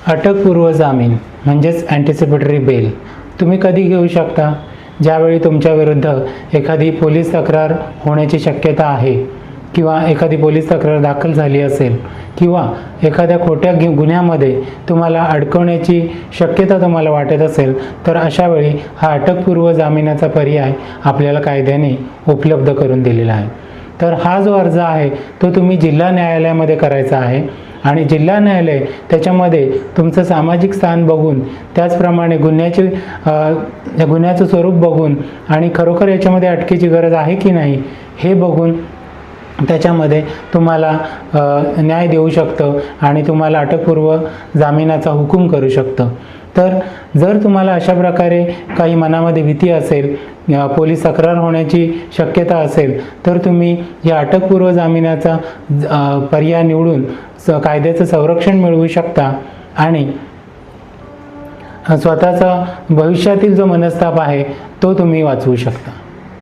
अटकपूर्व जामीन म्हणजेच अँटिसिपेटरी बेल तुम्ही कधी घेऊ शकता? ज्यावेळी तुमच्याविरुद्ध एखादी पोलीस तक्रार होण्याची शक्यता आहे किंवा एखादी पोलीस तक्रार दाखल झाली असेल किंवा एखाद्या खोट्या गुन्ह्यामध्ये तुम्हाला अडकवण्याची शक्यता तुम्हाला वाटत असेल, तर अशा वेळी हा अटकपूर्व जामिनाचा पर्याय आपल्याला कायद्याने उपलब्ध करून दिलेला आहे. तर हा जो अर्ज आहे तो तुम्ही जिल्हा न्यायालयामध्ये करायचा आहे आणि जिल्हा न्यायालय त्याच्यामध्ये तुमचं सामाजिक स्थान बघून, त्याचप्रमाणे गुन्ह्याचं स्वरूप बघून आणि खरोखर याच्यामध्ये अटकेची गरज आहे की नाही हे बघून त्याच्यामध्ये तुम्हाला न्याय देऊ शकतं आणि तुम्हाला अटकपूर्व जामिनाचा हुकूम करू शकतं. तर जर तुम्हाला अशा प्रकारे काही मनामध्ये भीती असेल, पोलीस तक्रार होण्याची शक्यता असेल, तर तुम्ही या अटकपूर्व जामिनाचा पर्याय निवडून कायद्याचं संरक्षण मिळवू शकता आणि स्वतःचा भविष्यातील जो मनस्ताप आहे तो तुम्ही वाचवू शकता.